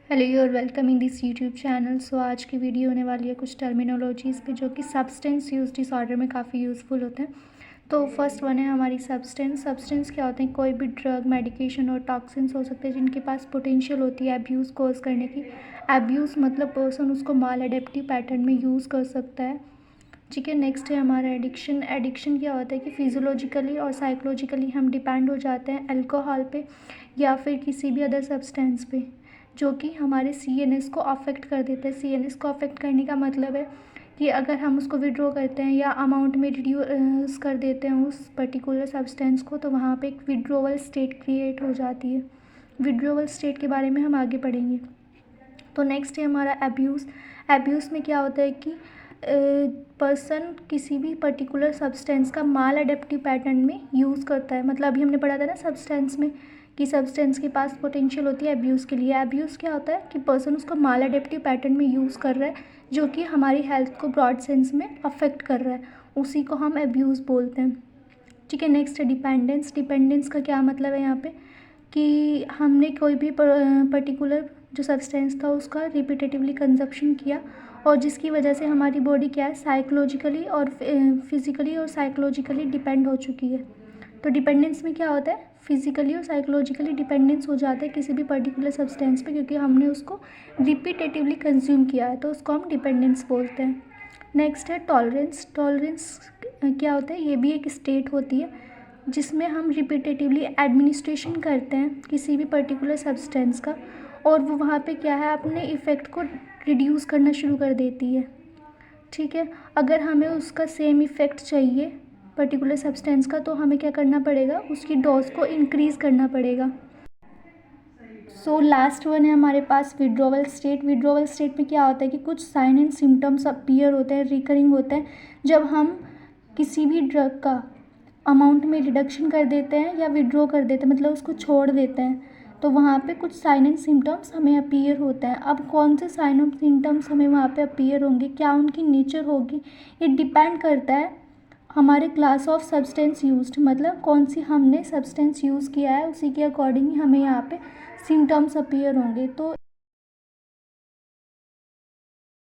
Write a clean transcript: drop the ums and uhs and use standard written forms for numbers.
Hello you और welcome in this YouTube channel. So आज की वीडियो होने वाली है कुछ टर्मिनोलॉजीज़ पे जो कि सब्सटेंस यूज डिसऑर्डर में काफ़ी यूज़फुल होते हैं। तो फर्स्ट वन है हमारी सब्सटेंस। सब्सटेंस क्या होते हैं? कोई भी ड्रग, मेडिकेशन और टॉक्सिन्स हो सकते हैं जिनके पास पोटेंशियल होती है एब्यूज़ कोज करने की। एब्यूज़ मतलब पर्सन उसको माल एडेप्टिव पैटर्न में यूज़ कर सकता है। ठीक है। नेक्स्ट है हमारा एडिक्शन। एडिक्शन क्या होता है कि फिजियोलॉजिकली और साइकोलॉजिकली हम डिपेंड हो जाते हैं अल्कोहल पे या फिर किसी भी अदर सब्सटेंस पे जो कि हमारे सीएनएस को अफेक्ट कर देता है। सीएनएस को अफेक्ट करने का मतलब है कि अगर हम उसको विड्रॉ करते हैं या अमाउंट में रिड्यूस कर देते हैं उस पर्टिकुलर सब्सटेंस को, तो वहाँ पे एक विड्रोवल स्टेट क्रिएट हो जाती है। विड्रोवल स्टेट के बारे में हम आगे पढ़ेंगे। तो नेक्स्ट है हमारा एब्यूज़। एब्यूज़ में क्या होता है कि पर्सन किसी भी पर्टिकुलर सब्सटेंस का माल एडेप्टिव पैटर्न में यूज़ करता है। मतलब अभी हमने पढ़ा था ना सब्सटेंस में कि सब्सटेंस के पास पोटेंशियल होती है एब्यूज़ के लिए। एब्यूज़ क्या होता है कि पर्सन उसको माल एडेप्टिव पैटर्न में यूज़ कर रहा है जो कि हमारी हेल्थ को ब्रॉड सेंस में अफेक्ट कर रहा है, उसी को हम एब्यूज़ बोलते हैं। ठीक है। नेक्स्ट है डिपेंडेंस। डिपेंडेंस का क्या मतलब है यहाँ पे कि हमने कोई भी पर्टिकुलर जो सब्सटेंस था उसका रिपीटेटिवली कंजप्शन किया और जिसकी वजह से हमारी बॉडी क्या है साइकोलॉजिकली और फिज़िकली और साइकोलॉजिकली डिपेंड हो चुकी है। तो डिपेंडेंस में क्या होता है? फिज़िकली और साइकोलॉजिकली डिपेंडेंस हो जाता है किसी भी पर्टिकुलर सब्सटेंस पे क्योंकि हमने उसको रिपीटेटिवली कंज्यूम किया है, तो उसको हम डिपेंडेंस बोलते हैं। नेक्स्ट है टॉलरेंस। टॉलरेंस क्या होता है? ये भी एक स्टेट होती है जिसमें हम रिपीटेटिवली एडमिनिस्ट्रेशन करते हैं किसी भी पर्टिकुलर सब्सटेंस का और वो वहाँ पे क्या है अपने इफ़ेक्ट को रिड्यूस करना शुरू कर देती है। ठीक है। अगर हमें उसका सेम इफ़ेक्ट चाहिए पर्टिकुलर सब्सटेंस का तो हमें क्या करना पड़ेगा? उसकी डोज को इंक्रीज़ करना पड़ेगा। सो लास्ट वन है हमारे पास विड्रोवल स्टेट। विड्रोवल स्टेट में क्या होता है कि कुछ साइन एंड सिम्टम्स अपीयर होते हैं, रिकरिंग होते हैं जब हम किसी भी ड्रग का अमाउंट में रिडक्शन कर देते हैं या विड्रॉ कर देते हैं, मतलब उसको छोड़ देते हैं, तो वहाँ पे कुछ साइन एंड सिम्टम्स हमें अपीयर होते हैं। अब कौन से साइन एंड सिम्टम्स हमें वहाँ पे अपीयर होंगे, क्या उनकी नेचर होगी, ये डिपेंड करता है हमारे क्लास ऑफ सब्सटेंस यूज्ड, मतलब कौन सी हमने सब्सटेंस यूज़ किया है उसी के अकॉर्डिंग ही हमें यहाँ पे सिम्टम्स अपीयर होंगे। तो